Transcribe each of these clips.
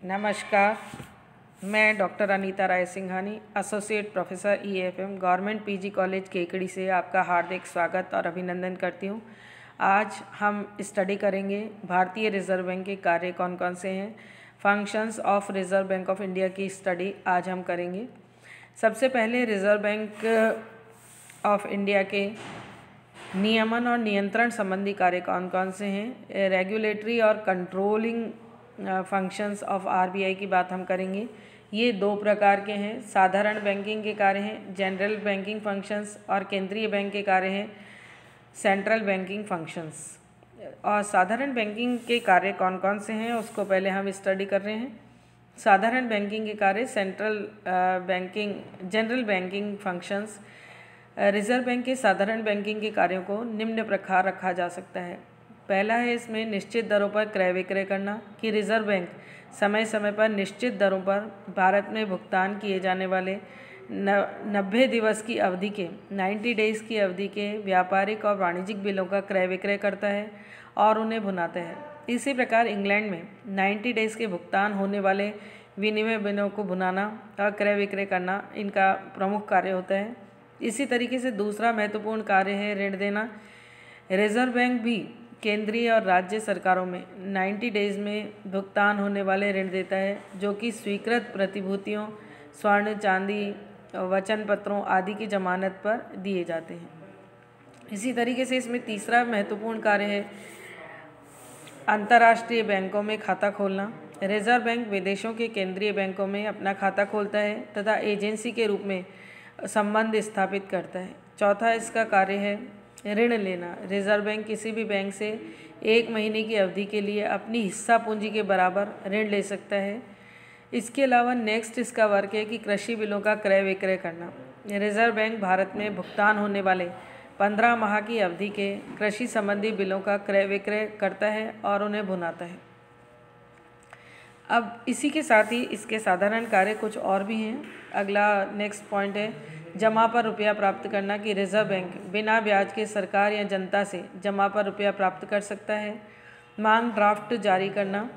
नमस्कार। मैं doctor Anita Rai Singhani, associate professor EFM, government PG college Kekri से आपका हार्दिक स्वागत और अभिनंदन करती हूँ। आज हम स्टडी करेंगे भारतीय रिजर्व बैंक के कार्य कौन कौन से हैं। Functions of reserve bank of India की स्टडी आज हम करेंगे। सबसे पहले रिजर्व बैंक ऑफ इंडिया के नियमन और नियंत्रण संबंधी कार्य कौन कौन से हैं। रेगुलेटरी और कंट्रोलिंग फंक्शंस ऑफ RBI की बात हम करेंगे। ये दो प्रकार के हैं। साधारण बैंकिंग के कार्य हैं जनरल बैंकिंग फंक्शंस, और केंद्रीय बैंक के कार्य हैं सेंट्रल बैंकिंग फंक्शंस। और साधारण बैंकिंग के कार्य कौन कौन से हैं उसको पहले हम स्टडी कर रहे हैं। साधारण बैंकिंग के कार्य general banking functions. Reserve bank के साधारण बैंकिंग के कार्यों को निम्न प्रकार रखा जा सकता है। पहला है इसमें निश्चित दरों पर क्रय विक्रय करना, कि रिजर्व बैंक समय समय पर निश्चित दरों पर भारत में भुगतान किए जाने वाले 90 दिवस की अवधि के 90 डेज़ की अवधि के व्यापारिक और वाणिज्यिक बिलों का क्रय विक्रय करता है और उन्हें भुनाता है। इसी प्रकार इंग्लैंड में 90 डेज़ के भुगतान होने वाले विनिमय बिलों को भुनाना और क्रय विक्रय करना इनका प्रमुख कार्य होता है। इसी तरीके से दूसरा महत्वपूर्ण कार्य है ऋण देना। रिजर्व बैंक भी केंद्रीय और राज्य सरकारों में 90 डेज़ में भुगतान होने वाले ऋण देता है, जो कि स्वीकृत प्रतिभूतियों, स्वर्ण, चांदी, वचन पत्रों आदि की जमानत पर दिए जाते हैं। इसी तरीके से इसमें तीसरा महत्वपूर्ण कार्य है अंतर्राष्ट्रीय बैंकों में खाता खोलना। रिजर्व बैंक विदेशों के केंद्रीय बैंकों में अपना खाता खोलता है तथा एजेंसी के रूप में संबंध स्थापित करता है। चौथा इसका कार्य है ऋण लेना। रिजर्व बैंक किसी भी बैंक से 1 महीने की अवधि के लिए अपनी हिस्सा पूंजी के बराबर ऋण ले सकता है। इसके अलावा नेक्स्ट इसका वर्क है कि कृषि बिलों का क्रय विक्रय करना। रिजर्व बैंक भारत में भुगतान होने वाले 15 माह की अवधि के कृषि संबंधी बिलों का क्रय विक्रय करता है और उन्हें भुनाता है। अब इसी के साथ ही इसके साधारण कार्य कुछ और भी हैं। अगला नेक्स्ट पॉइंट है जमा पर रुपया प्राप्त करना, कि रिजर्व बैंक बिना ब्याज के सरकार या जनता से जमा पर रुपया प्राप्त कर सकता है। मांग ड्राफ्ट जारी करना।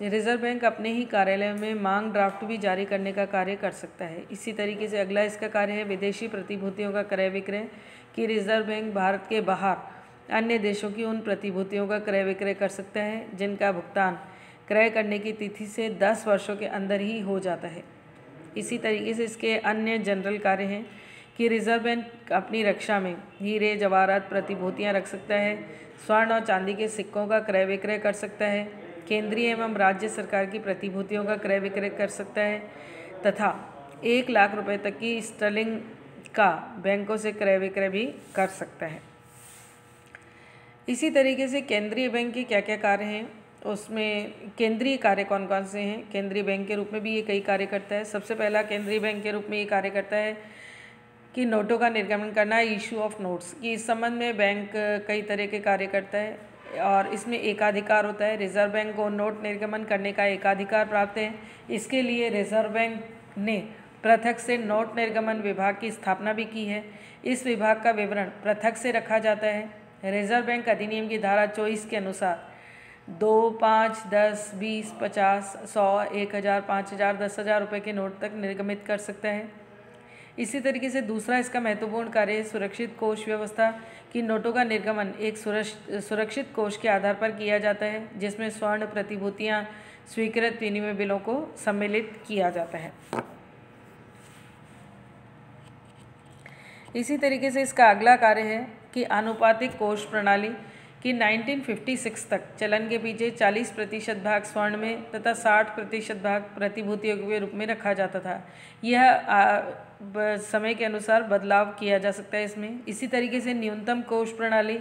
रिजर्व बैंक अपने ही कार्यालय में मांग ड्राफ्ट भी जारी करने का कार्य कर सकता है। इसी तरीके से अगला इसका कार्य है विदेशी प्रतिभूतियों का क्रय विक्रय, कि रिजर्व बैंक भारत के बाहर अन्य देशों की उन प्रतिभूतियों का क्रय विक्रय कर सकता है जिनका भुगतान क्रय करने की तिथि से 10 वर्षों के अंदर ही हो जाता है। इसी तरीके से इसके अन्य जनरल कार्य हैं कि रिजर्व बैंक अपनी रक्षा में हीरे, जवाहरात, प्रतिभूतियां रख सकता है। स्वर्ण और चांदी के सिक्कों का क्रय विक्रय कर सकता है। केंद्रीय एवं राज्य सरकार की प्रतिभूतियों का क्रय विक्रय कर सकता है तथा 1 लाख रुपए तक की स्टर्लिंग का बैंकों से क्रय विक्रय भी कर सकता है। इसी तरीके से केंद्रीय बैंक के क्या क्या कार्य हैं, उसमें केंद्रीय कार्य कौन कौन से हैं। केंद्रीय बैंक के रूप में भी ये कई कार्य करता है। सबसे पहला केंद्रीय बैंक के रूप में ये कार्य करता है कि नोटों का निर्गमन करना, इशू ऑफ नोट्स, कि इस संबंध में बैंक कई तरह के कार्य करता है और इसमें एकाधिकार होता है। रिजर्व बैंक को नोट निर्गमन करने का एकाधिकार प्राप्त है। इसके लिए रिजर्व बैंक ने पृथक से नोट निर्गमन विभाग की स्थापना भी की है। इस विभाग का विवरण पृथक से रखा जाता है। रिजर्व बैंक अधिनियम की धारा 24 के अनुसार 2, 5, 10, 20, 50, 100, 1000, 5000, 10,000 रुपये के नोट तक निर्गमित कर सकता है। इसी तरीके से दूसरा इसका महत्वपूर्ण कार्य है सुरक्षित कोष व्यवस्था, कि नोटों का निर्गमन एक सुरक्षित कोष के आधार पर किया जाता है जिसमें स्वर्ण, प्रतिभूतियां, स्वीकृत विनिमय बिलों को सम्मिलित किया जाता है। इसी तरीके से इसका अगला कार्य है कि आनुपातिक कोष प्रणाली, कि 1956 तक चलन के पीछे 40% भाग स्वर्ण में तथा 60% भाग प्रतिभूतियों के रूप में रखा जाता था। यह समय के अनुसार बदलाव किया जा सकता है इसमें। इसी तरीके से न्यूनतम कोष प्रणाली,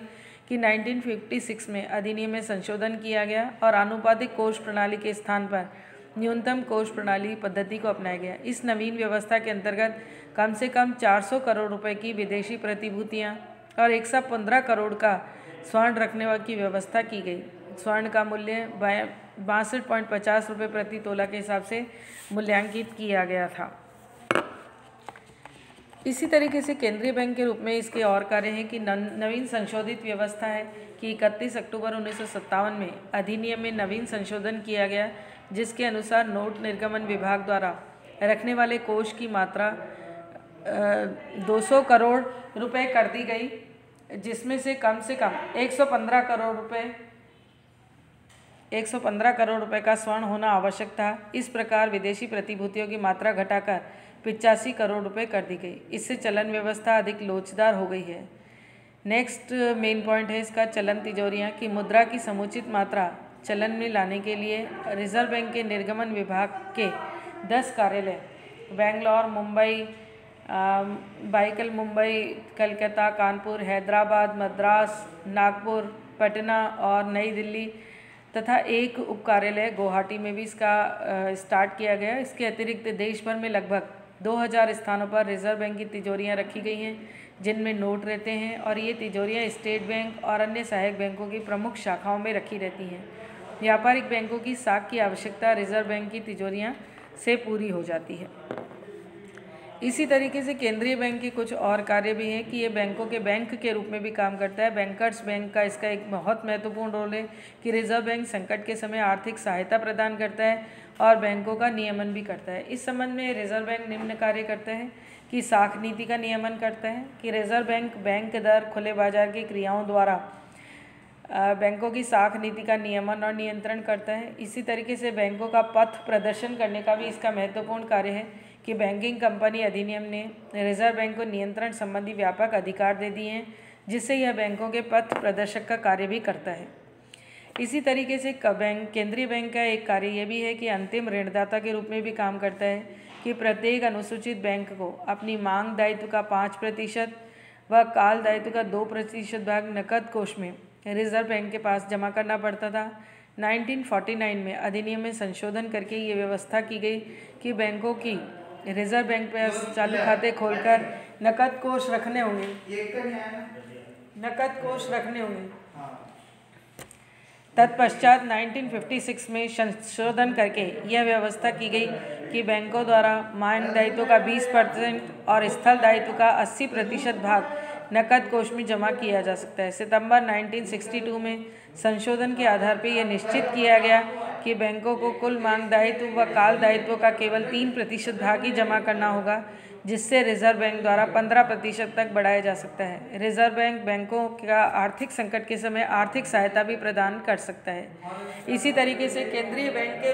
कि 1956 में अधिनियम में संशोधन किया गया और आनुपातिक कोष प्रणाली के स्थान पर न्यूनतम कोष प्रणाली पद्धति को अपनाया गया। इस नवीन व्यवस्था के अंतर्गत कम से कम 400 करोड़ रुपए की विदेशी प्रतिभूतियाँ और 115 करोड़ का स्वर्ण रखने की व्यवस्था की गई। स्वर्ण का मूल्य 62.50 रुपये प्रति तोला के हिसाब से मूल्यांकित किया गया था। इसी तरीके से केंद्रीय बैंक के रूप में इसके और कार्य हैं कि नवीन संशोधित व्यवस्था है कि 31 अक्टूबर 1957 में अधिनियम में नवीन संशोधन किया गया जिसके अनुसार नोट निर्गमन विभाग द्वारा रखने वाले कोष की मात्रा 200 करोड़ रुपए कर दी गई, जिसमें से कम 115 करोड़ रुपए का स्वर्ण होना आवश्यक था। इस प्रकार विदेशी प्रतिभूतियों की मात्रा घटाकर 85 करोड़ रुपए कर दी गई। इससे चलन व्यवस्था अधिक लोचदार हो गई है। नेक्स्ट मेन पॉइंट है इसका चलन तिजोरियाँ की मुद्रा की समुचित मात्रा चलन में लाने के लिए रिजर्व बैंक के निर्गमन विभाग के 10 कार्यालय बेंगलोर, मुंबई, बाइकल मुंबई, कलकत्ता, कानपुर, हैदराबाद, मद्रास, नागपुर, पटना और नई दिल्ली तथा एक उप कार्यालय गुवाहाटी में भी इसका स्टार्ट किया गया। इसके अतिरिक्त देश भर में लगभग 2000 स्थानों पर रिजर्व बैंक की तिजोरियां रखी गई हैं, जिनमें नोट रहते हैं और ये तिजोरियां स्टेट बैंक और अन्य सहायक बैंकों की प्रमुख शाखाओं में रखी रहती हैं। व्यापारिक बैंकों की साख की आवश्यकता रिजर्व बैंक की तिजोरियां से पूरी हो जाती है। इसी तरीके से केंद्रीय बैंक के कुछ और कार्य भी हैं कि ये बैंकों के बैंक के रूप में भी काम करता है। बैंकर्स बैंक का इसका एक बहुत महत्वपूर्ण रोल है कि रिजर्व बैंक संकट के समय आर्थिक सहायता प्रदान करता है और बैंकों का नियमन भी करता है। इस संबंध में रिजर्व बैंक निम्न कार्य करता है कि साख नीति का नियमन करता है कि रिजर्व बैंक बैंक दर, खुले बाजार की क्रियाओं द्वारा बैंकों की साख नीति का नियमन और नियंत्रण करता है। इसी तरीके से बैंकों का पथ प्रदर्शन करने का भी इसका महत्वपूर्ण कार्य है कि बैंकिंग कंपनी अधिनियम ने रिजर्व बैंक को नियंत्रण संबंधी व्यापक अधिकार दे दिए हैं, जिससे यह बैंकों के पथ प्रदर्शक का कार्य भी करता है। इसी तरीके से केंद्रीय बैंक का एक कार्य यह भी है कि अंतिम ऋणदाता के रूप में भी काम करता है कि प्रत्येक अनुसूचित बैंक को अपनी मांग दायित्व का 5% व काल दायित्व का 2% भाग नकद कोष में रिजर्व बैंक के पास जमा करना पड़ता था। 1949 में अधिनियम में संशोधन करके ये व्यवस्था की गई कि बैंकों की रिजर्व बैंक पर चालू खाते खोलकर नकद कोष रखने होंगे। तत्पश्चात 1956 में संशोधन करके यह व्यवस्था की गई कि बैंकों द्वारा मांग दायित्व का 20% और स्थल दायित्व का 80% भाग नकद कोष में जमा किया जा सकता है। सितंबर 1962 में संशोधन के आधार पर यह निश्चित किया गया कि बैंकों को कुल मांग दायित्व व काल दायित्व का केवल 3% भाग ही जमा करना होगा, जिससे रिजर्व बैंक द्वारा 15% तक बढ़ाया जा सकता है। रिजर्व बैंक बैंकों का आर्थिक संकट के समय आर्थिक सहायता भी प्रदान कर सकता है। इसी तरीके से केंद्रीय बैंक के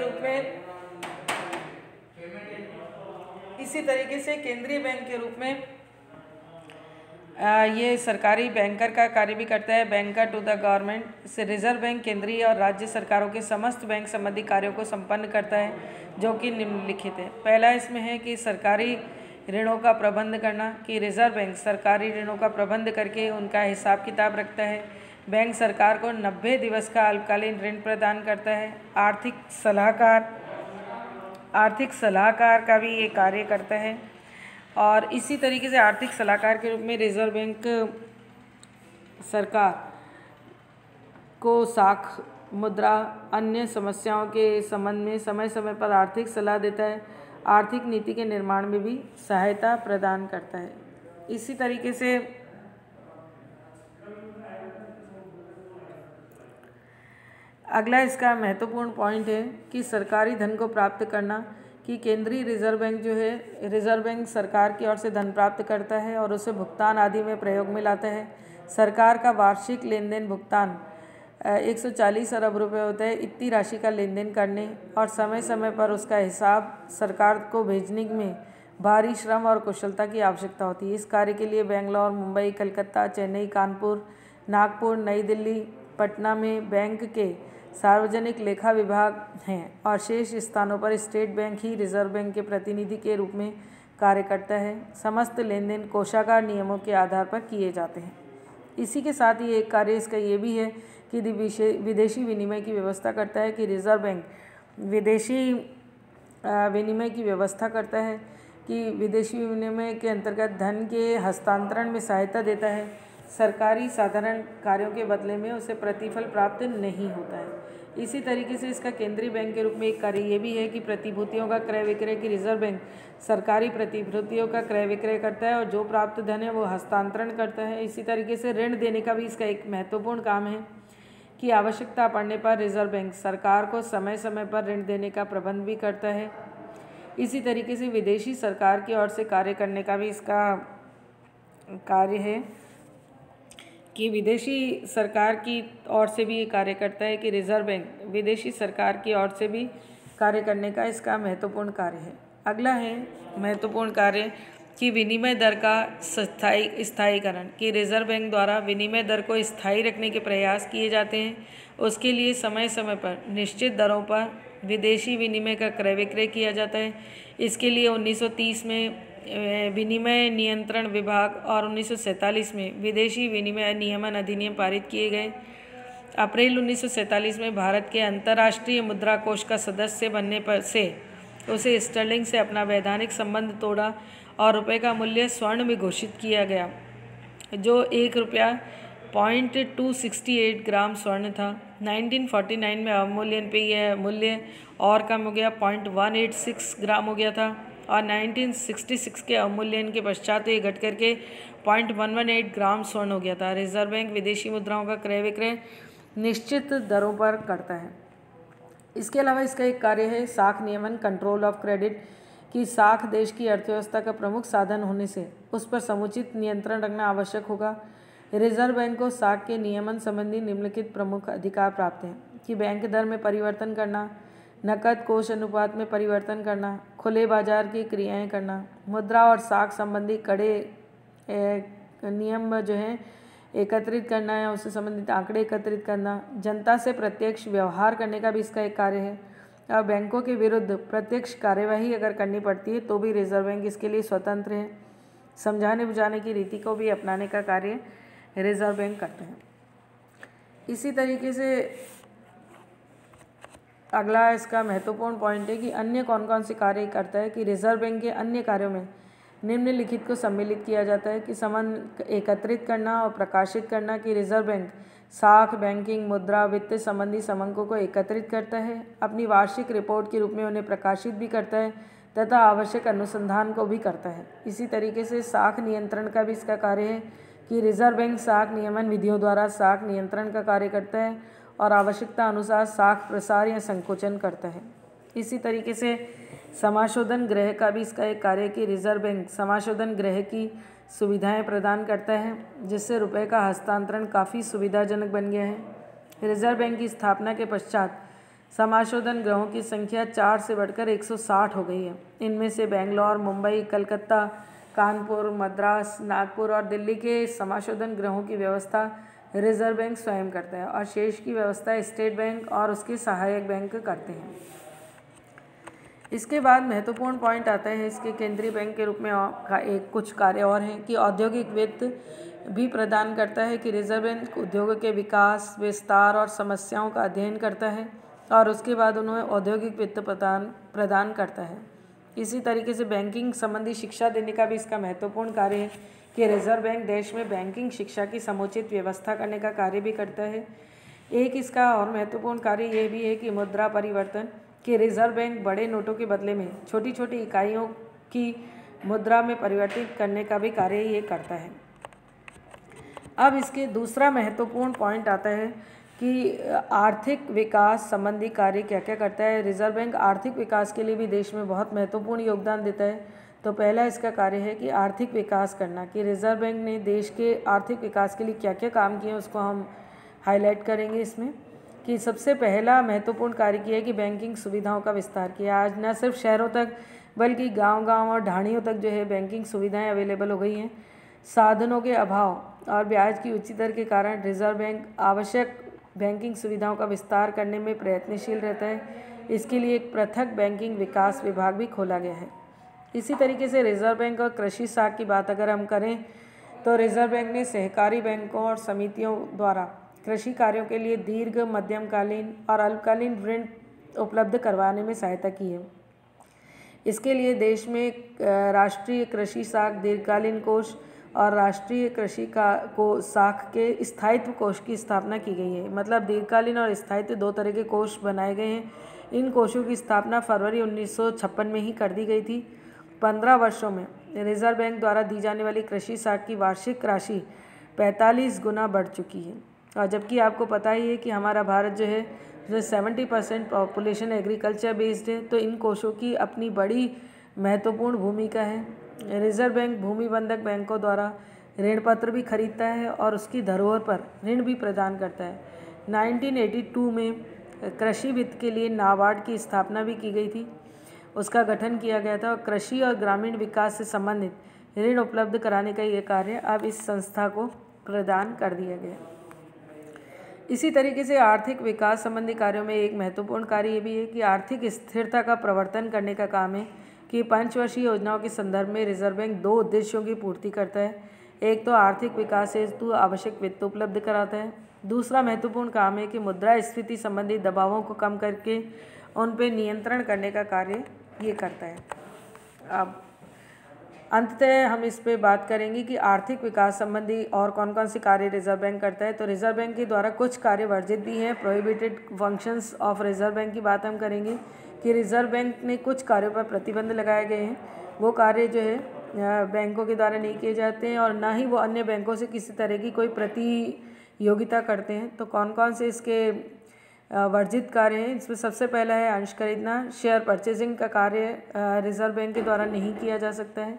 रूप में ये सरकारी बैंकर का कार्य भी करता है। बैंकर टू द गवर्नमेंट से रिजर्व बैंक केंद्रीय और राज्य सरकारों के समस्त बैंक संबंधी कार्यों को संपन्न करता है, जो कि निम्नलिखित है। पहला इसमें है कि सरकारी ऋणों का प्रबंध करना, कि रिजर्व बैंक सरकारी ऋणों का प्रबंध करके उनका हिसाब किताब रखता है। बैंक सरकार को 90 दिवस का अल्पकालीन ऋण प्रदान करता है। आर्थिक सलाहकार का भी ये कार्य करता है। और इसी तरीके से आर्थिक सलाहकार के रूप में रिजर्व बैंक सरकार को साख, मुद्रा, अन्य समस्याओं के संबंध में समय समय पर आर्थिक सलाह देता है, आर्थिक नीति के निर्माण में भी सहायता प्रदान करता है। इसी तरीके से अगला इसका महत्वपूर्ण पॉइंट है कि सरकारी धन को प्राप्त करना, कि केंद्रीय रिजर्व बैंक जो है, रिजर्व बैंक सरकार की ओर से धन प्राप्त करता है और उसे भुगतान आदि में प्रयोग में लाता है। सरकार का वार्षिक लेन देन भुगतान 140 अरब रुपये होता है। इतनी राशि का लेन देन करने और समय समय पर उसका हिसाब सरकार को भेजने में भारी श्रम और कुशलता की आवश्यकता होती है। इस कार्य के लिए बेंगलोर, मुंबई, कलकत्ता, चेन्नई, कानपुर, नागपुर, नई दिल्ली, पटना में बैंक के सार्वजनिक लेखा विभाग हैं और शेष स्थानों पर स्टेट बैंक ही रिजर्व बैंक के प्रतिनिधि के रूप में कार्य करता है। समस्त लेन देन कोषागार नियमों के आधार पर किए जाते हैं। इसी के साथ ही एक कार्य इसका ये भी है कि विदेशी विनिमय की व्यवस्था करता है, कि रिजर्व बैंक विदेशी विनिमय की व्यवस्था करता है, कि विदेशी विनिमय के अंतर्गत धन के हस्तांतरण में सहायता देता है। सरकारी साधारण कार्यों के बदले में उसे प्रतिफल प्राप्त नहीं होता है। इसी तरीके से इसका केंद्रीय बैंक के रूप में एक कार्य ये भी है कि प्रतिभूतियों का क्रय विक्रय, की रिजर्व बैंक सरकारी प्रतिभूतियों का क्रय विक्रय करता है और जो प्राप्त धन है वो हस्तांतरण करता है। इसी तरीके से ऋण देने का भी इसका एक महत्वपूर्ण काम है कि आवश्यकता पड़ने पर रिजर्व बैंक सरकार को समय समय पर ऋण देने का प्रबंध भी करता है। इसी तरीके से विदेशी सरकार की ओर से कार्य करने का भी इसका कार्य है कि विदेशी सरकार की ओर से भी ये कार्य करता है कि रिजर्व बैंक विदेशी सरकार की ओर से भी कार्य करने का इसका महत्वपूर्ण कार्य है। अगला है महत्वपूर्ण कार्य कि विनिमय दर का स्थायीकरण, कि रिजर्व बैंक द्वारा विनिमय दर को स्थायी रखने के प्रयास किए जाते हैं। उसके लिए समय समय पर निश्चित दरों पर विदेशी विनिमय का क्रय विक्रय किया जाता है। इसके लिए 1930 में विनिमय नियंत्रण विभाग और 1947 में विदेशी विनिमय नियमन अधिनियम पारित किए गए। अप्रैल 1947 में भारत के अंतर्राष्ट्रीय मुद्रा कोष का सदस्य बनने पर से उसे स्टर्लिंग से अपना वैधानिक संबंध तोड़ा और रुपये का मूल्य स्वर्ण में घोषित किया गया, जो ₹1.268 ग्राम स्वर्ण था। 1949 में अवमूल्यन पे यह मूल्य और कम हो गया, 0.186 ग्राम हो गया था और 1966 के अवमूल्यन के पश्चात ये घट करके 0.118 ग्राम स्वर्ण हो गया था। रिजर्व बैंक विदेशी मुद्राओं का क्रय विक्रय निश्चित दरों पर करता है। इसके अलावा इसका एक कार्य है साख नियमन, कंट्रोल ऑफ क्रेडिट, कि साख देश की अर्थव्यवस्था का प्रमुख साधन होने से उस पर समुचित नियंत्रण रखना आवश्यक होगा। रिजर्व बैंक को साख के नियमन संबंधी निम्नलिखित प्रमुख अधिकार प्राप्त हैं कि बैंक दर में परिवर्तन करना, नकद कोष अनुपात में परिवर्तन करना, खुले बाजार की क्रियाएं करना, मुद्रा और साख संबंधी कड़े नियम जो हैं एकत्रित करना या उससे संबंधित आंकड़े एकत्रित करना, जनता से प्रत्यक्ष व्यवहार करने का भी इसका एक कार्य है। और बैंकों के विरुद्ध प्रत्यक्ष कार्यवाही अगर करनी पड़ती है तो भी रिजर्व बैंक इसके लिए स्वतंत्र है। समझाने बुझाने की रीति को भी अपनाने का कार्य रिजर्व बैंक करते हैं। इसी तरीके से अगला इसका महत्वपूर्ण पॉइंट है कि अन्य कौन कौन से कार्य करता है, कि रिजर्व बैंक के अन्य कार्यों में निम्नलिखित को सम्मिलित किया जाता है कि संबंध एकत्रित करना और प्रकाशित करना, कि रिजर्व बैंक साख, बैंकिंग, मुद्रा, वित्त संबंधी समंकों को एकत्रित करता है, अपनी वार्षिक रिपोर्ट के रूप में उन्हें प्रकाशित भी करता है तथा आवश्यक अनुसंधान को भी करता है। इसी तरीके से साख नियंत्रण का भी इसका कार्य है कि रिजर्व बैंक साख नियमन विधियों द्वारा साख नियंत्रण का कार्य करता है और आवश्यकता अनुसार साख प्रसार या संकोचन करता है। इसी तरीके से समाशोधन गृह का भी इसका एक कार्य कि रिजर्व बैंक समाशोधन गृह की सुविधाएं प्रदान करता है, जिससे रुपए का हस्तांतरण काफ़ी सुविधाजनक बन गया है। रिजर्व बैंक की स्थापना के पश्चात समाशोधन गृहों की संख्या 4 से बढ़कर 160 हो गई है। इनमें से बेंगलोर, मुंबई, कलकत्ता, कानपुर, मद्रास, नागपुर और दिल्ली के समाशोधन गृहों की व्यवस्था रिजर्व बैंक स्वयं करता है और शेष की व्यवस्था स्टेट बैंक और उसके सहायक बैंक करते हैं। इसके बाद महत्वपूर्ण पॉइंट आता है इसके केंद्रीय बैंक के रूप में कुछ कार्य और हैं कि औद्योगिक वित्त भी प्रदान करता है, कि रिजर्व बैंक उद्योगों के विकास, विस्तार और समस्याओं का अध्ययन करता है और उसके बाद उन्हें औद्योगिक वित्त प्रदान करता है। इसी तरीके से बैंकिंग संबंधी शिक्षा देने का भी इसका महत्वपूर्ण कार्य है कि रिजर्व बैंक देश में बैंकिंग शिक्षा की समुचित व्यवस्था करने का कार्य भी करता है। एक इसका और महत्वपूर्ण कार्य ये भी है कि मुद्रा परिवर्तन, कि रिजर्व बैंक बड़े नोटों के बदले में छोटी छोटी इकाइयों की मुद्रा में परिवर्तित करने का भी कार्य ये करता है। अब इसके दूसरा महत्वपूर्ण पॉइंट आता है कि आर्थिक विकास संबंधी कार्य क्या क्या करता है। रिजर्व बैंक आर्थिक विकास के लिए भी देश में बहुत महत्वपूर्ण योगदान देता है। तो पहला इसका कार्य है कि आर्थिक विकास करना, कि रिजर्व बैंक ने देश के आर्थिक विकास के लिए क्या क्या काम किए उसको हम हाईलाइट करेंगे इसमें। कि सबसे पहला महत्वपूर्ण कार्य किया है कि बैंकिंग सुविधाओं का विस्तार किया। आज न सिर्फ शहरों तक बल्कि गांव-गांव और ढाणियों तक जो है बैंकिंग सुविधाएं अवेलेबल हो गई हैं। साधनों के अभाव और ब्याज की उच्च दर के कारण रिजर्व बैंक आवश्यक बैंकिंग सुविधाओं का विस्तार करने में प्रयत्नशील रहता है। इसके लिए एक पृथक बैंकिंग विकास विभाग भी खोला गया है। इसी तरीके से रिजर्व बैंक और कृषि साख की बात अगर हम करें तो रिजर्व बैंक ने सहकारी बैंकों और समितियों द्वारा कृषि कार्यों के लिए दीर्घ, मध्यमकालीन और अल्पकालीन ऋण उपलब्ध करवाने में सहायता की है। इसके लिए देश में राष्ट्रीय कृषि साख दीर्घकालीन कोष और राष्ट्रीय कृषि साख के स्थायित्व कोष की स्थापना की गई है। मतलब दीर्घकालीन और स्थायित्व दो तरह के कोष बनाए गए हैं। इन कोषों की स्थापना फरवरी 1956 में ही कर दी गई थी। 15 वर्षों में रिजर्व बैंक द्वारा दी जाने वाली कृषि साख की वार्षिक राशि 45 गुना बढ़ चुकी है। और जबकि आपको पता ही है कि हमारा भारत जो है 70% पॉपुलेशन एग्रीकल्चर बेस्ड है, तो इन कोषों की अपनी बड़ी महत्वपूर्ण भूमिका है। रिजर्व बैंक भूमि बंधक बैंकों द्वारा ऋण पत्र भी खरीदता है और उसकी धरोहर पर ऋण भी प्रदान करता है। 1982 में कृषि वित्त के लिए नाबार्ड की स्थापना भी की गई थी, उसका गठन किया गया था और कृषि और ग्रामीण विकास से संबंधित ऋण उपलब्ध कराने का ये कार्य अब इस संस्था को प्रदान कर दिया गया। इसी तरीके से आर्थिक विकास संबंधी कार्यों में एक महत्वपूर्ण कार्य ये भी है कि आर्थिक स्थिरता का प्रवर्तन करने का काम है कि पंचवर्षीय योजनाओं के संदर्भ में रिजर्व बैंक दो उद्देश्यों की पूर्ति करता है। एक तो आर्थिक विकास हेतु आवश्यक वित्त उपलब्ध कराता है, दूसरा महत्वपूर्ण काम है कि मुद्रास्फीति संबंधी दबावों को कम करके उन पर नियंत्रण करने का कार्य ये करता है। अब अंततः हम इस पे बात करेंगे कि आर्थिक विकास संबंधी और कौन कौन से कार्य रिजर्व बैंक करता है। तो रिजर्व बैंक के द्वारा कुछ कार्य वर्जित भी हैं, prohibited functions of reserve bank की बात हम करेंगे कि रिजर्व बैंक ने कुछ कार्यों पर प्रतिबंध लगाए गए हैं। वो कार्य जो है बैंकों के द्वारा नहीं किए जाते हैं और ना ही वो अन्य बैंकों से किसी तरह की कोई प्रतियोगिता करते हैं। तो कौन कौन से इसके वर्जित कार्य हैं, इसमें सबसे पहला है अंश खरीदना। शेयर परचेजिंग का कार्य रिजर्व बैंक के द्वारा नहीं किया जा सकता है।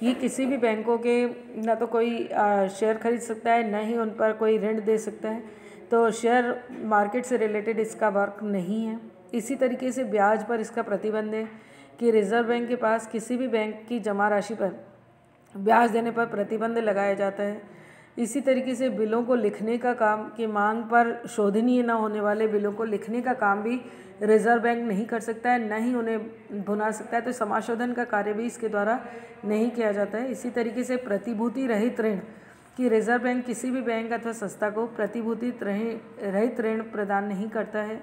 ये किसी भी बैंकों के ना तो कोई शेयर खरीद सकता है, ना ही उन पर कोई ऋण दे सकता है, तो शेयर मार्केट से रिलेटेड इसका वर्क नहीं है। इसी तरीके से ब्याज पर इसका प्रतिबंध है कि रिजर्व बैंक के पास किसी भी बैंक की जमा राशि पर ब्याज देने पर प्रतिबंध लगाया जाता है। इसी तरीके से बिलों को लिखने का काम की मांग पर शोधनीय न होने वाले बिलों को लिखने का काम भी रिजर्व बैंक नहीं कर सकता है, न ही उन्हें भुना सकता है, तो समाशोधन का कार्य भी इसके द्वारा नहीं किया जाता है। इसी तरीके से प्रतिभूति रहित ऋण कि रिजर्व बैंक किसी भी बैंक अथवा संस्था को प्रतिभूति रहित ऋण प्रदान नहीं करता है।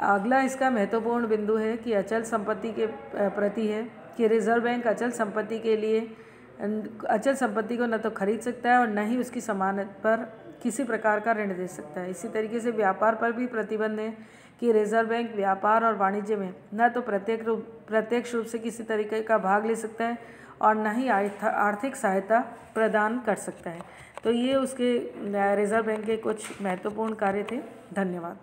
अगला इसका महत्वपूर्ण बिंदु है कि अचल संपत्ति के प्रति है कि रिजर्व बैंक अचल संपत्ति को न तो खरीद सकता है और न ही उसकी जमानत पर किसी प्रकार का ऋण दे सकता है। इसी तरीके से व्यापार पर भी प्रतिबंध है कि रिजर्व बैंक व्यापार और वाणिज्य में न तो प्रत्यक्ष रूप से किसी तरीके का भाग ले सकता है और न ही आर्थिक सहायता प्रदान कर सकता है। तो ये उसके रिजर्व बैंक के कुछ महत्वपूर्ण कार्य थे। धन्यवाद।